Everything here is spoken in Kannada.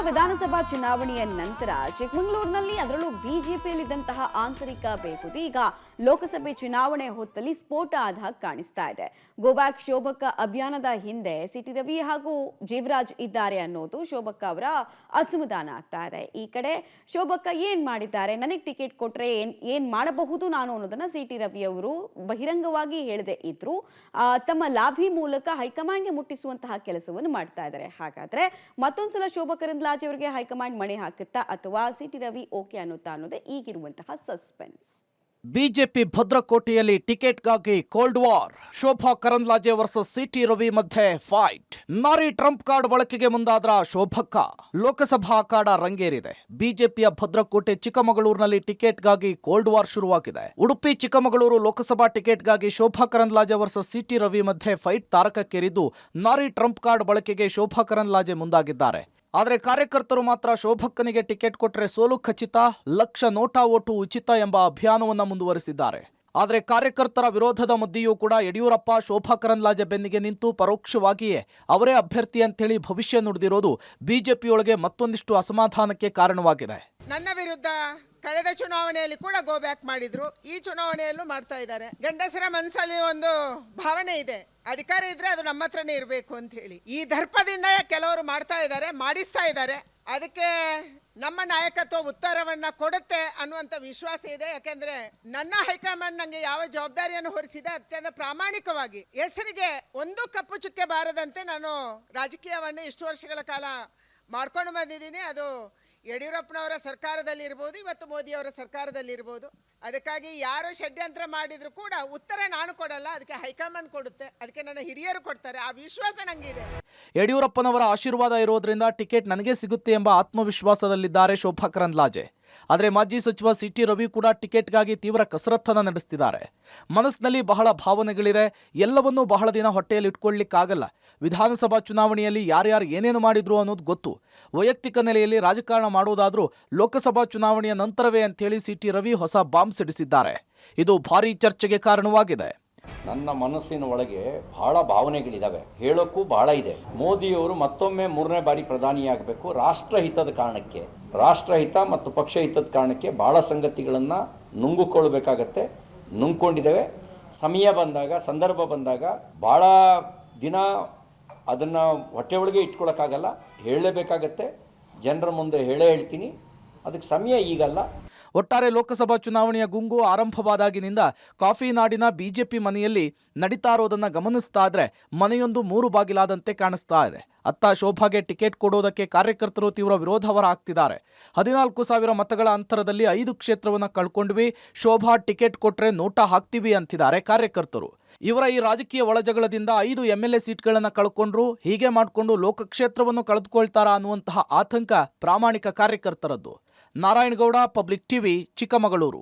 ವಿಧಾನಸಭಾ ಚುನಾವಣೆಯ ನಂತರ ಚಿಕ್ಕಮಗಳೂರಿನಲ್ಲಿ ಅದರಲ್ಲೂ ಬಿಜೆಪಿಯಲ್ಲಿದ್ದಂತಹ ಆಂತರಿಕ ಬೇಗುದಿ ಈಗ ಲೋಕಸಭೆ ಚುನಾವಣೆ ಹೊತ್ತಲ್ಲಿ ಸ್ಫೋಟ ಆದ ಹಾಗೆ ಕಾಣಿಸ್ತಾ ಇದೆ. ಗೋಬ್ಯಾಕ್ ಶೋಭಕ್ಕ ಅಭಿಯಾನದ ಹಿಂದೆ ಸಿಟಿ ರವಿ ಹಾಗೂ ಜೀವರಾಜ್ ಇದ್ದಾರೆ ಅನ್ನೋದು ಶೋಭಕ್ಕ ಅವರ ಅಸಮಾಧಾನ ಆಗ್ತಾ ಇದೆ. ಈ ಕಡೆ ಶೋಭಕ್ಕ ಏನ್ ಮಾಡಿದ್ದಾರೆ, ನನಗೆ ಟಿಕೆಟ್ ಕೊಟ್ರೆ ಏನ್ ಮಾಡಬಹುದು ನಾನು ಅನ್ನೋದನ್ನ ಸಿಟಿ ರವಿ ಅವರು ಬಹಿರಂಗವಾಗಿ ಹೇಳದೆ ಇದ್ರು ತಮ್ಮ ಲಾಭಿ ಮೂಲಕ ಹೈಕಮಾಂಡ್ಗೆ ಮುಟ್ಟಿಸುವಂತಹ ಕೆಲಸವನ್ನು ಮಾಡ್ತಾ ಇದ್ದಾರೆ. ಹಾಗಾದ್ರೆ ಮತ್ತೊಂದ್ಸಲ ಶೋಭಾ ಕರಂದ್ಲಾಜೆ ಅವರಿಗೆ ಹೈಕಮಾಂಡ್ ಮಣೆ ಹಾಕುತ್ತಾ ಅಥವಾ ಸಿಟಿ ರವಿ ಓಕೆ ಅನ್ನುತ್ತಾ ಅನ್ನೋದೇ ಈಗಿರುವಂತಹ ಸಸ್ಪೆನ್ಸ್. ಬಿಜೆಪಿ ಭದ್ರಕೋಟೆಯಲ್ಲಿ ಟಿಕೆಟ್ಗಾಗಿ cold war. Shobha Karandlaje versus CT Ravi ಮಧ್ಯೆ ಫೈಟ್. ನಾರಿ ಟ್ರಂಪ್ ಕಾರ್ಡ್ ಬಳಕೆಗೆ ಮುಂದಾದ್ರ ಶೋಭಕ್ಕ. ಲೋಕಸಭಾ ಅಖಾಡ ರಂಗೇರಿದೆ. ಬಿಜೆಪಿಯ ಭದ್ರಕೋಟೆ ಚಿಕ್ಕಮಗಳೂರಿನಲ್ಲಿ ಟಿಕೆಟ್ಗಾಗಿ ಕೋಲ್ಡ್ ವಾರ್ ಶುರುವಾಗಿದೆ. ಉಡುಪಿ ಚಿಕ್ಕಮಗಳೂರು ಲೋಕಸಭಾ ಟಿಕೆಟ್ಗಾಗಿ ಶೋಭಾ ಕರಂದ್ಲಾಜೆ ವರ್ಸಸ್ ಸಿಟಿ ರವಿ ಮಧ್ಯೆ ಫೈಟ್ ತಾರಕಕ್ಕೇರಿದ್ದು ನಾರಿ ಟ್ರಂಪ್ ಕಾರ್ಡ್ ಬಳಕೆಗೆ ಶೋಭಾ ಕರಂದ್ಲಾಜೆ ಮುಂದಾಗಿದ್ದಾರೆ. ಆದರೆ ಕಾರ್ಯಕರ್ತರು ಮಾತ್ರ ಶೋಭಕ್ಕನಿಗೆ ಟಿಕೆಟ್ ಕೊಟ್ಟರೆ ಸೋಲು ಖಚಿತ, ಲಕ್ಷ ನೋಟಾ ಓಟು ಉಚಿತ ಎಂಬ ಅಭಿಯಾನವನ್ನು ಮುಂದುವರೆಸಿದ್ದಾರೆ. ಆದರೆ ಕಾರ್ಯಕರ್ತರ ವಿರೋಧದ ಮಧ್ಯೆಯೂ ಕೂಡ ಯಡಿಯೂರಪ್ಪ ಶೋಭಾ ಕರಂದ್ಲಾಜೆ ಬೆನ್ನಿಗೆ ನಿಂತು ಪರೋಕ್ಷವಾಗಿಯೇ ಅವರೇ ಅಭ್ಯರ್ಥಿ ಅಂತೇಳಿ ಭವಿಷ್ಯ ನುಡಿದಿರೋದು ಬಿಜೆಪಿಯೊಳಗೆ ಮತ್ತೊಂದಿಷ್ಟು ಅಸಮಾಧಾನಕ್ಕೆ ಕಾರಣವಾಗಿದೆ. ನನ್ನ ವಿರುದ್ಧ ಕಳೆದ ಚುನಾವಣೆಯಲ್ಲಿ ಕೂಡ ಗೋ ಬ್ಯಾಕ್ ಮಾಡಿದ್ರು, ಈ ಚುನಾವಣೆಯಲ್ಲೂ ಮಾಡ್ತಾ ಇದ್ದಾರೆ. ಗಂಡಸರ ಮನಸ್ಸಲ್ಲಿ ಒಂದು ಭಾವನೆ ಇದೆ, ಅಧಿಕಾರ ಇದ್ರೆ ಅದು ನಮ್ಮ ಹತ್ರನೇ ಇರಬೇಕು ಅಂತ ಹೇಳಿ. ಈ ದರ್ಪದಿಂದ ಕೆಲವರು ಮಾಡ್ತಾ ಇದ್ದಾರೆ, ಮಾಡಿಸ್ತಾ ಇದ್ದಾರೆ. ಅದಕ್ಕೆ ನಮ್ಮ ನಾಯಕತ್ವ ಉತ್ತರವನ್ನ ಕೊಡುತ್ತೆ ಅನ್ನುವಂಥ ವಿಶ್ವಾಸ ಇದೆ. ಯಾಕೆಂದ್ರೆ ನನ್ನ ಹೈಕಮಾಂಡ್ ನಂಗೆ ಯಾವ ಜವಾಬ್ದಾರಿಯನ್ನು ಹೊರಿಸಿದೆ ಅತ್ಯಂತ ಪ್ರಾಮಾಣಿಕವಾಗಿ ಹೆಸರಿಗೆ ಒಂದು ಕಪ್ಪು ಚುಕ್ಕೆ ಬಾರದಂತೆ ನಾನು ರಾಜಕೀಯವನ್ನು ಇಷ್ಟು ವರ್ಷಗಳ ಕಾಲ ಮಾಡ್ಕೊಂಡು ಬಂದಿದ್ದೀನಿ. ಅದು ಯಡಿಯೂರಪ್ಪನವರ ಸರ್ಕಾರದಲ್ಲಿ ಇರ್ಬೋದು, ಇವತ್ತು ಮೋದಿಯವರ ಸರ್ಕಾರದಲ್ಲಿ ಇರ್ಬೋದು. ಅದಕ್ಕಾಗಿ ಯಾರು ಷಡ್ಯಂತ್ರ ಮಾಡಿದ್ರು ಕೂಡ ಉತ್ತರ ನಾನು ಕೊಡಲ್ಲ, ಅದಕ್ಕೆ ಹೈಕಮಾಂಡ್ ಕೊಡುತ್ತೆ, ಅದಕ್ಕೆ ನನ್ನ ಹಿರಿಯರು ಕೊಡ್ತಾರೆ. ಆ ವಿಶ್ವಾಸ ನಂಗಿದೆ. ಯಡಿಯೂರಪ್ಪನವರ ಆಶೀರ್ವಾದ ಇರೋದ್ರಿಂದ ಟಿಕೆಟ್ ನನಗೆ ಸಿಗುತ್ತೆ ಎಂಬ ಆತ್ಮವಿಶ್ವಾಸದಲ್ಲಿದ್ದಾರೆ ಶೋಭಾ ಕರಂದ್ಲಾಜೆ. ಆದರೆ ಮಾಜಿ ಸಚಿವ ಸಿಟಿ ರವಿ ಕೂಡ ಟಿಕೆಟ್ಗಾಗಿ ತೀವ್ರ ಕಸರತ್ತನ್ನು ನಡೆಸ್ತಿದ್ದಾರೆ. ಮನಸ್ಸಿನಲ್ಲಿ ಬಹಳ ಭಾವನೆಗಳಿದೆ, ಎಲ್ಲವನ್ನೂ ಬಹಳ ದಿನ ಹೊಟ್ಟೆಯಲ್ಲಿ ಇಟ್ಕೊಳ್ಳಿಕ್ಕಾಗಲ್ಲ. ವಿಧಾನಸಭಾ ಚುನಾವಣೆಯಲ್ಲಿ ಯಾರ್ಯಾರು ಏನೇನು ಮಾಡಿದ್ರು ಅನ್ನೋದು ಗೊತ್ತು. ವೈಯಕ್ತಿಕ ನೆಲೆಯಲ್ಲಿ ರಾಜಕಾರಣ ಮಾಡೋದಾದ್ರೂ ಲೋಕಸಭಾ ಚುನಾವಣೆಯ ನಂತರವೇ ಅಂತೇಳಿ ಸಿಟಿ ರವಿ ಹೊಸ ಬಾಂಬ್ ಸಿಡಿಸಿದ್ದಾರೆ. ಇದು ಭಾರೀ ಚರ್ಚೆಗೆ ಕಾರಣವಾಗಿದೆ. ನನ್ನ ಮನಸ್ಸಿನ ಒಳಗೆ ಬಹಳ ಭಾವನೆಗಳಿದ್ದಾವೆ, ಹೇಳೋಕ್ಕೂ ಬಹಳ ಇದೆ. ಮೋದಿಯವರು ಮತ್ತೊಮ್ಮೆ 3ನೇ ಬಾರಿ ಪ್ರಧಾನಿಯಾಗಬೇಕು. ರಾಷ್ಟ್ರಹಿತದ ಕಾರಣಕ್ಕೆ, ರಾಷ್ಟ್ರಹಿತ ಮತ್ತು ಪಕ್ಷ ಹಿತದ ಕಾರಣಕ್ಕೆ ಬಹಳ ಸಂಗತಿಗಳನ್ನು ನುಂಗಿಕೊಳ್ಬೇಕಾಗತ್ತೆ, ನುಂಗ್ಕೊಂಡಿದ್ದೇವೆ. ಸಮಯ ಬಂದಾಗ, ಸಂದರ್ಭ ಬಂದಾಗ ಬಹಳ ದಿನ ಅದನ್ನು ಹೊಟ್ಟೆ ಒಳಗೆ ಇಟ್ಕೊಳ್ಳೋಕ್ಕಾಗಲ್ಲ, ಹೇಳಲೇಬೇಕಾಗತ್ತೆ. ಜನರ ಮುಂದೆ ಹೇಳ್ತೀನಿ, ಅದಕ್ಕೆ ಸಮಯ ಈಗಲ್ಲ. ಒಟ್ಟಾರೆ ಲೋಕಸಭಾ ಚುನಾವಣೆಯ ಗುಂಗು ಆರಂಭವಾದಾಗಿನಿಂದ ಕಾಫಿ ನಾಡಿನ ಬಿಜೆಪಿ ಮನೆಯಲ್ಲಿ ನಡೀತಾ ಇರೋದನ್ನ ಗಮನಿಸ್ತಾ ಇದ್ರೆ ಮನೆಯೊಂದು 3 ಬಾಗಿಲಾದಂತೆ ಕಾಣಿಸ್ತಾ ಇದೆ. ಅತ್ತ ಶೋಭಾಗೆ ಟಿಕೆಟ್ ಕೊಡೋದಕ್ಕೆ ಕಾರ್ಯಕರ್ತರು ತೀವ್ರ ವಿರೋಧ ಹೊರ ಹಾಕ್ತಿದ್ದಾರೆ. 14,000 ಮತಗಳ ಅಂತರದಲ್ಲಿ 5 ಕ್ಷೇತ್ರವನ್ನು ಕಳ್ಕೊಂಡ್ವಿ, ಶೋಭಾ ಟಿಕೆಟ್ ಕೊಟ್ರೆ ನೋಟಾ ಹಾಕ್ತೀವಿ ಅಂತಿದ್ದಾರೆ ಕಾರ್ಯಕರ್ತರು. ಇವರ ಈ ರಾಜಕೀಯ ಒಳಜಗಳದಿಂದ 5 MLA ಸೀಟ್ಗಳನ್ನು ಕಳ್ಕೊಂಡ್ರು. ಹೀಗೆ ಮಾಡಿಕೊಂಡು ಲೋಕಕ್ಷೇತ್ರವನ್ನು ಕಳೆದುಕೊಳ್ತಾರಾ ಅನ್ನುವಂತಹ ಆತಂಕ ಪ್ರಾಮಾಣಿಕ ಕಾರ್ಯಕರ್ತರದ್ದು. Narayanagowda, public TV, Chikkamagaluru.